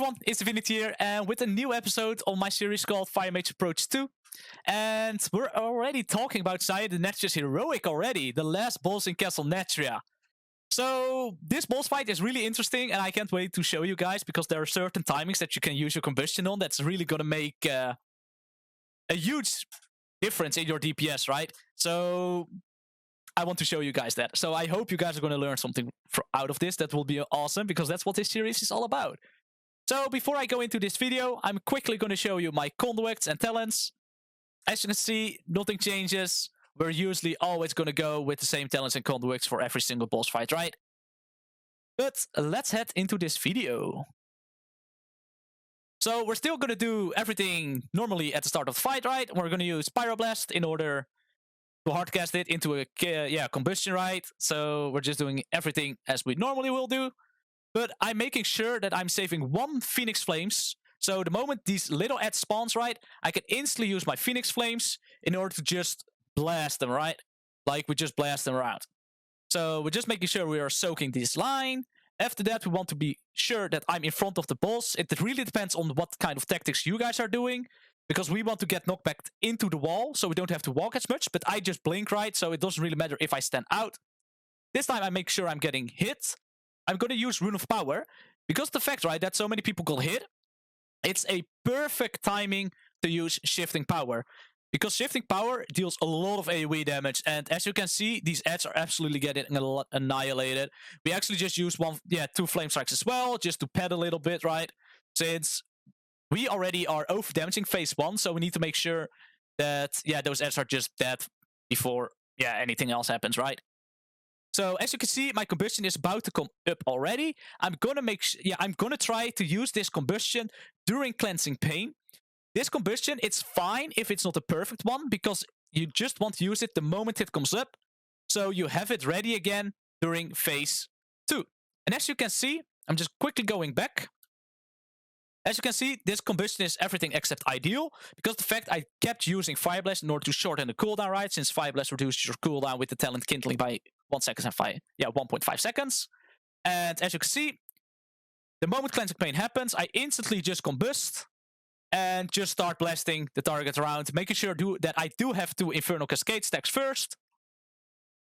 everyone, ItzzDivinity here, and with a new episode on my series called Fire Mage Approach To. And we're already talking about Sire Denathrius Heroic already, the last boss in Castle Nathria. So this boss fight is really interesting, and I can't wait to show you guys, because there are certain timings that you can use your combustion on that's really gonna make a huge difference in your DPS, right? So I want to show you guys that. So I hope you guys are going to learn something out of this. That will be awesome, because that's what this series is all about. So before I go into this video, I'm quickly going to show you my conduits and talents. As you can see, nothing changes. We're usually always going to go with the same talents and conduits for every single boss fight, right? But let's head into this video. So we're still going to do everything normally at the start of the fight, right? We're going to use Pyroblast in order to hardcast it into a combustion, right? So we're just doing everything as we normally will do. But I'm making sure that I'm saving one Phoenix Flames. So the moment these little ads spawns, right, I can instantly use my Phoenix Flames in order to just blast them, right? Like we just blast them around. So we're just making sure we are soaking this line. After that, we want to be sure that I'm in front of the boss. It really depends on what kind of tactics you guys are doing, because we want to get knocked back into the wall, so we don't have to walk as much, but I just blink, right? So it doesn't really matter if I stand out. This time I make sure I'm getting hit. I'm going to use Rune of Power, because the fact, right, that so many people got hit, it's a perfect timing to use Shifting Power. Because Shifting Power deals a lot of AoE damage, and as you can see, these ads are absolutely getting annihilated. We actually just use two Flame Strikes as well, just to pad a little bit, right? Since we already are over-damaging phase 1, so we need to make sure that, those ads are just dead before, anything else happens, right? So, as you can see, my combustion is about to come up already. I'm gonna try to use this combustion during Cleansing Pain. This combustion, it's fine if it's not a perfect one, because you just want to use it the moment it comes up, so you have it ready again during phase 2. And as you can see, I'm just quickly going back. As you can see, this combustion is everything except ideal, because the fact I kept using Fire Blast in order to shorten the cooldown, right? Since Fire Blast reduces your cooldown with the talent Kindling by 1 second and 1.5 seconds. And as you can see, the moment Cleansing Pain happens, I instantly just combust and just start blasting the target around, making sure that I do have 2 Infernal Cascade stacks first.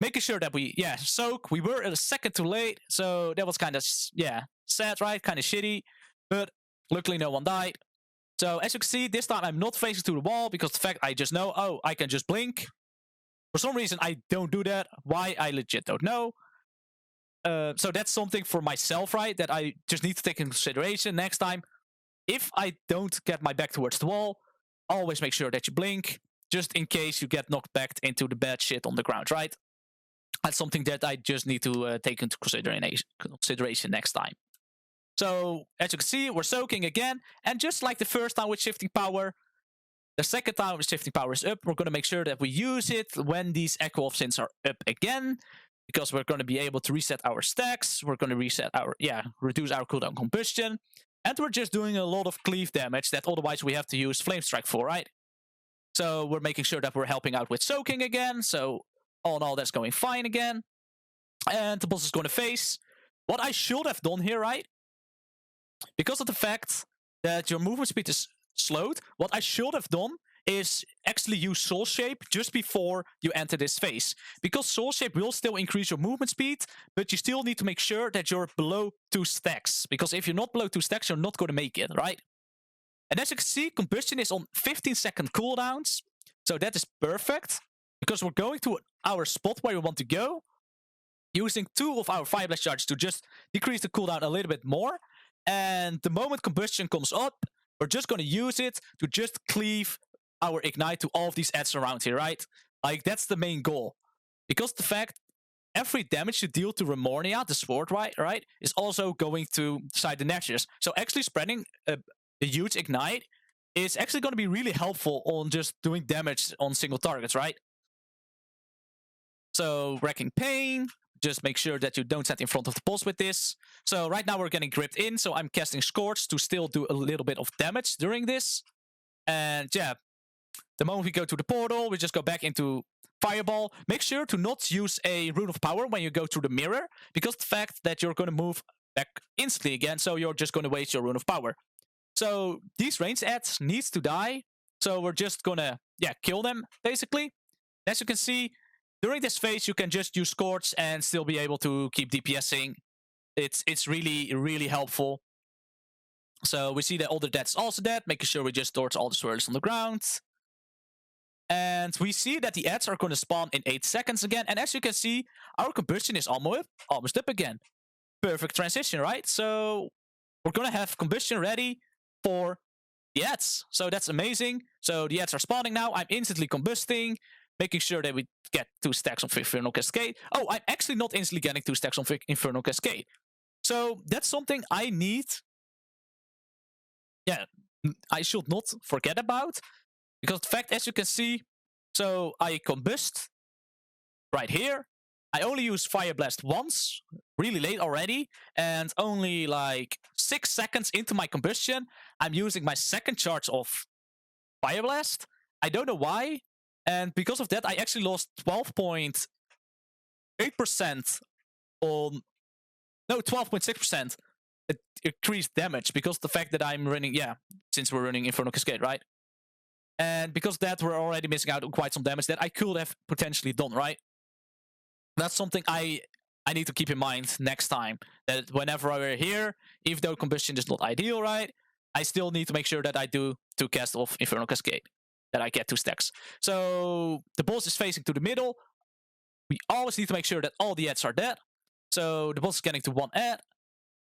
Making sure that we, soak. We were a second too late, so that was kind of, sad, right? Kind of shitty. But luckily, no one died. So, as you can see, this time I'm not facing to the wall, because the fact I just know, oh, I can just blink. For some reason, I don't do that. Why, I legit don't know. So that's something for myself, right? That I just need to take into consideration next time. If I don't get my back towards the wall, always make sure that you blink, just in case you get knocked back into the bad shit on the ground, right? That's something that I just need to take into consideration next time. So, as you can see, we're soaking again, and just like the first time with Shifting Power, the second time with Shifting Power is up, we're going to make sure that we use it when these Echo of Sins are up again, because we're going to be able to reset our stacks, we're going to reset our, reduce our cooldown combustion, and we're just doing a lot of cleave damage that otherwise we have to use Flame Strike for, right? So we're making sure that we're helping out with soaking again, so all in all, that's going fine again. And the boss is going to face. What I should have done here, right? Because of the fact that your movement speed is slowed, what I should have done is actually use Soul Shape just before you enter this phase. Because Soul Shape will still increase your movement speed, but you still need to make sure that you're below 2 stacks. Because if you're not below 2 stacks, you're not going to make it, right? And as you can see, Combustion is on 15-second cooldowns. So that is perfect, because we're going to our spot where we want to go, using 2 of our Fire Blast charges to just decrease the cooldown a little bit more. And the moment Combustion comes up, we're just going to use it to just cleave our Ignite to all of these ads around here, right? Like, that's the main goal. Because the fact every damage you deal to Remornia, the sword, right, is also going to Sire Denathrius. So actually spreading a huge Ignite is actually going to be really helpful on just doing damage on single targets, right? So, Wrecking Pain. Just make sure that you don't set in front of the boss with this. So right now we're getting gripped in, so I'm casting Scorch to still do a little bit of damage during this. And the moment we go to the portal, we just go back into Fireball. Make sure to not use a Rune of Power when you go through the mirror, because the fact that you're going to move back instantly again, so you're just going to waste your Rune of Power. So these ranged ads needs to die. So we're just gonna, kill them, basically. As you can see, during this phase, you can just use Scorch and still be able to keep DPSing. It's really, really helpful. So we see that all the dead's also dead, making sure we just torch all the swirls on the ground. And we see that the ads are going to spawn in 8 seconds again. And as you can see, our combustion is almost up again. Perfect transition, right? So we're going to have combustion ready for the ads. So that's amazing. So the ads are spawning now. I'm instantly combusting, making sure that we get 2 stacks of Infernal Cascade. Oh, I'm actually not instantly getting 2 stacks of Infernal Cascade. So that's something I need. Yeah, I should not forget about. Because the fact, as you can see, so I combust right here. I only use Fire Blast once, really late already, and only like 6 seconds into my combustion, I'm using my second charge of Fire Blast. I don't know why, and because of that, I actually lost 12.8% on... No, 12.6% increased damage, because the fact that I'm running... Yeah, since we're running Infernal Cascade, right? And because of that, we're already missing out on quite some damage that I could have potentially done, right? That's something I need to keep in mind next time. That whenever we're here, even though combustion is not ideal, right? I still need to make sure that I do 2 casts of Infernal Cascade. That I get 2 stacks. So the boss is facing to the middle. We always need to make sure that all the ads are dead. So the boss is getting to 1 ad.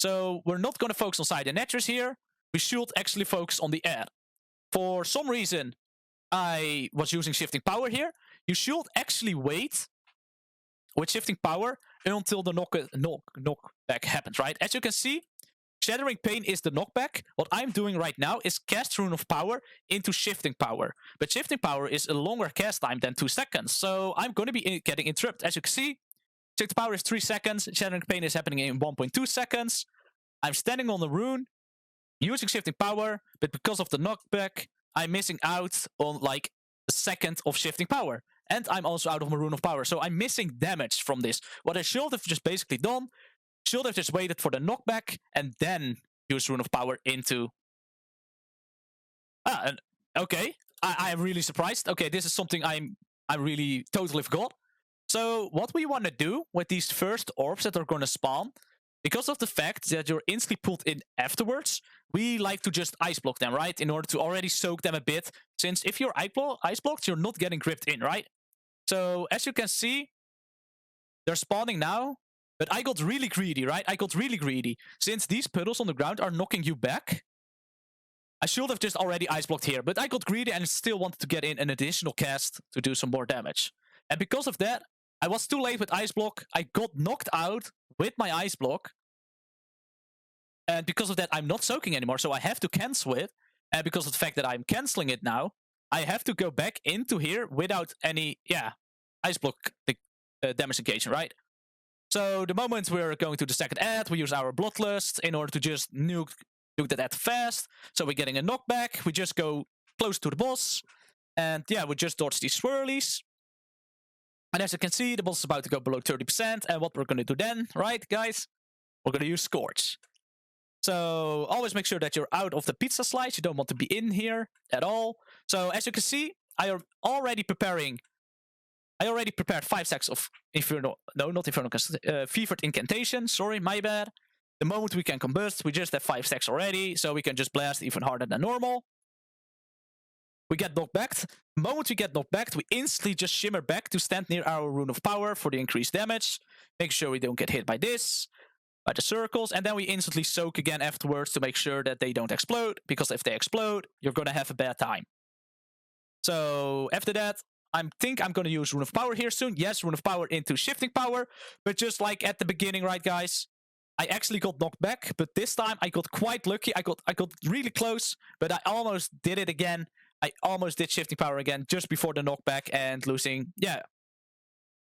So we're not going to focus on Sire Denathrius here. We should actually focus on the ad. For some reason, I was using Shifting Power here. You should actually wait with Shifting Power until the knockback happens, right? As you can see, Shattering Pain is the knockback. What I'm doing right now is cast Rune of Power into Shifting Power. But Shifting Power is a longer cast time than 2 seconds. So I'm going to be getting interrupted. As you can see, Shifting Power is 3 seconds. Shattering Pain is happening in 1.2 seconds. I'm standing on the rune, using Shifting Power, but because of the knockback, I'm missing out on like a second of Shifting Power. And I'm also out of my Rune of Power. So I'm missing damage from this. What I should have just basically done, should have just waited for the knockback and then use Rune of Power into... Okay. I'm really surprised. Okay, this is something I really totally forgot. So what we want to do with these first orbs that are going to spawn, because of the fact that you're instantly pulled in afterwards, we like to just ice block them, right? In order to already soak them a bit. Since if you're ice blocked, you're not getting gripped in, right? So as you can see, they're spawning now. But I got really greedy, right? I got really greedy. Since these puddles on the ground are knocking you back, I should have just already ice blocked here. But I got greedy and still wanted to get in an additional cast to do some more damage. And because of that, I was too late with ice block. I got knocked out with my ice block. And because of that, I'm not soaking anymore. So I have to cancel it. And because of the fact that I'm canceling it now, I have to go back into here without any, ice block damage engagement, right? So the moment we're going to the second ad, we use our Bloodlust in order to just nuke that ad fast. So we're getting a knockback. We just go close to the boss. And we just dodge these swirlies. And as you can see, the boss is about to go below 30%. And what we're going to do then, right, guys? We're going to use Scorch. So always make sure that you're out of the pizza slice. You don't want to be in here at all. So as you can see, I am already preparing... I already prepared 5 stacks of Infernal... No, not Infernal. Fevered Incantation. Sorry, my bad. The moment we can combust, we just have 5 stacks already. So we can just blast even harder than normal. We get knocked back. The moment we get knocked back, we instantly just shimmer back to stand near our Rune of Power for the increased damage. Make sure we don't get hit by this. By the circles. And then we instantly soak again afterwards to make sure that they don't explode. Because if they explode, you're going to have a bad time. So after that... I think I'm going to use Rune of Power here soon. Yes, Rune of Power into Shifting Power. But just like at the beginning, right, guys? I actually got knocked back. But this time, I got quite lucky. I got really close. But I almost did it again. I almost did Shifting Power again just before the knockback. And losing,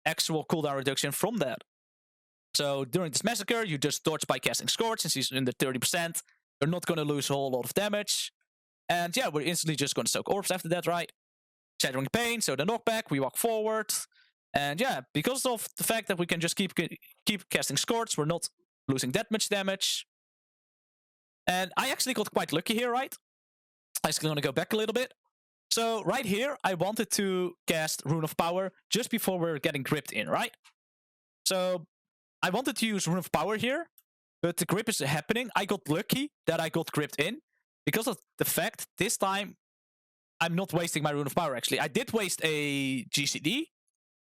actual cooldown reduction from that. So during this massacre, you just dodge by casting Scorch. Since he's under 30%, you're not going to lose a whole lot of damage. And we're instantly just going to soak orbs after that, right? Shattering Pain, so the knockback, we walk forward. And because of the fact that we can just keep casting Scorch, we're not losing that much damage. And I actually got quite lucky here, right? I'm just going to go back a little bit. So right here, I wanted to cast Rune of Power just before we're getting gripped in, right? So I wanted to use Rune of Power here, but the grip is happening. I got lucky that I got gripped in because of the fact this time I'm not wasting my Rune of Power, actually. I did waste a GCD,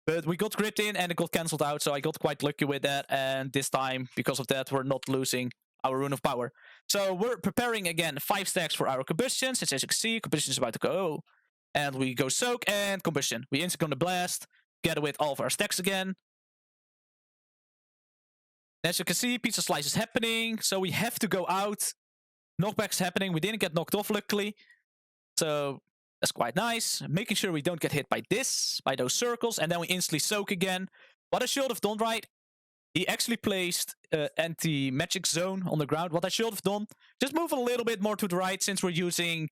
but we got gripped in and it got cancelled out, so I got quite lucky with that. And this time, because of that, we're not losing our Rune of Power. So we're preparing again 5 stacks for our combustion, since as you can see, combustion is about to go. And we go soak and combustion. We instantly gonna blast, together with all of our stacks again. As you can see, pizza slice is happening, so we have to go out. Knockback's happening. We didn't get knocked off, luckily. So that's quite nice. Making sure we don't get hit by this, by those circles, and then we instantly soak again. What I should have done, right? He actually placed anti-magic zone on the ground. What I should have done, just move a little bit more to the right, since we're using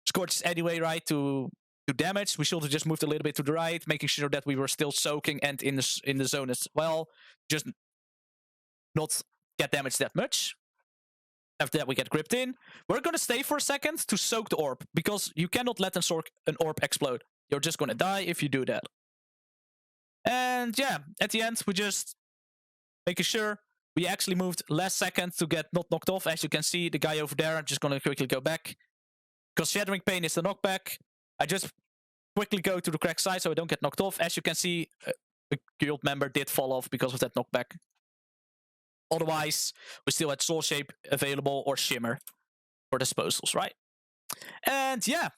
Scorches anyway, right, to damage. We should have just moved a little bit to the right, making sure that we were still soaking and in the zone as well. Just not get damaged that much. After that, we get gripped in. We're going to stay for a second to soak the orb, because you cannot let an orb explode. You're just going to die if you do that. And yeah, at the end, we just making sure we actually moved last second to get not knocked off. As you can see, the guy over there, I'm just going to quickly go back. Because Shattering Pain is the knockback. I just quickly go to the crack side so I don't get knocked off. As you can see, a guild member did fall off because of that knockback. Otherwise, we still had Soul Shape available or Shimmer for disposals, right? And yeah,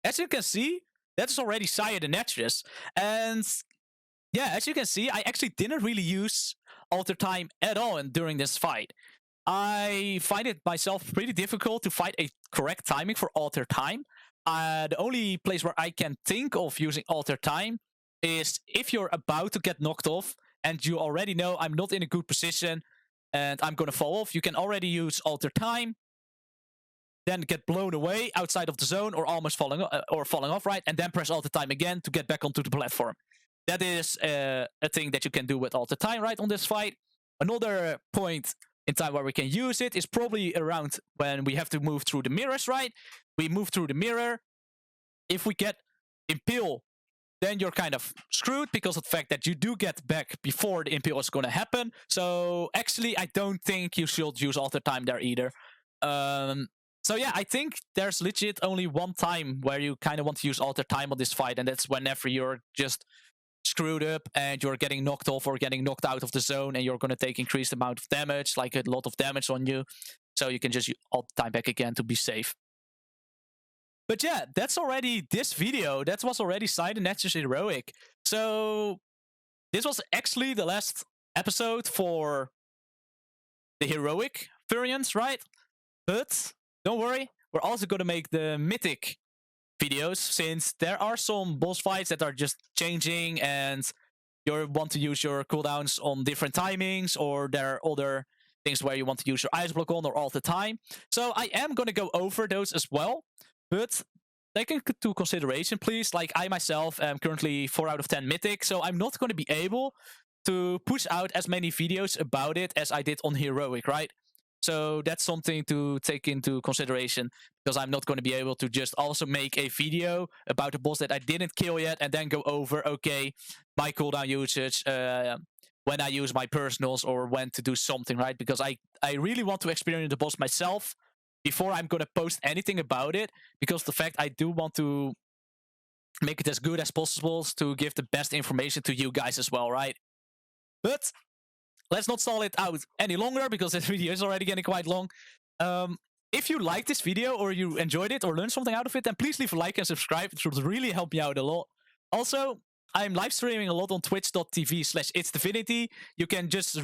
as you can see, that's already Sire Denathrius. And yeah, as you can see, I actually didn't really use Alter Time at all during this fight. I find it myself pretty difficult to find a correct timing for Alter Time. The only place where I can think of using Alter Time is if you're about to get knocked off and you already know I'm not in a good position and I'm going to fall off. You can already use Alter Time, then get blown away outside of the zone or almost falling off, right? And then press Alter Time again to get back onto the platform. That is a thing that you can do with Alter Time, right, on this fight. Another point in time where we can use it is probably around when we have to move through the mirrors, right? We move through the mirror. If we get Impale, then you're kind of screwed because of the fact that you do get back before the Impale is going to happen. So actually, I don't think you should use Alter Time there either. So yeah, I think there's legit only one time where you kind of want to use Alter Time on this fight, and that's whenever you're just screwed up and you're getting knocked off or getting knocked out of the zone and you're going to take increased amount of damage, like a lot of damage on you. So you can just use Alter Time back again to be safe. But yeah, that's already this video. That was already Sire Denathrius Heroic. So this was actually the last episode for the Heroic variants, right? But don't worry, we're also going to make the Mythic videos, since there are some boss fights that are just changing and you want to use your cooldowns on different timings, or there are other things where you want to use your Ice Block on or all the time. So I am going to go over those as well. But take into consideration, please, like I myself am currently 4 out of 10 Mythic, so I'm not going to be able to push out as many videos about it as I did on Heroic, right? So that's something to take into consideration, because I'm not going to be able to just also make a video about a boss that I didn't kill yet and then go over, okay, my cooldown usage, when I use my personals or when to do something, right? Because I really want to experience the boss myself before I'm going to post anything about it, because the fact I do want to make it as good as possible to give the best information to you guys as well, right? But let's not stall it out any longer, because this video is already getting quite long. If you liked this video or you enjoyed it or learned something out of it, then please leave a like and subscribe. It would really help me out a lot. Also, I'm live streaming a lot on twitch.tv/ItzzDivinity. You can just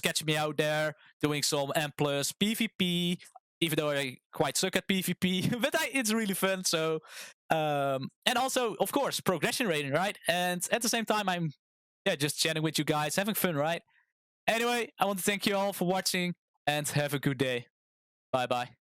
catch me out there doing some M+ PvP, even though I quite suck at PvP, but it's really fun. So, and also, of course, progression rating, right? And at the same time, I'm just chatting with you guys, having fun, right? Anyway, I want to thank you all for watching and have a good day. Bye-bye.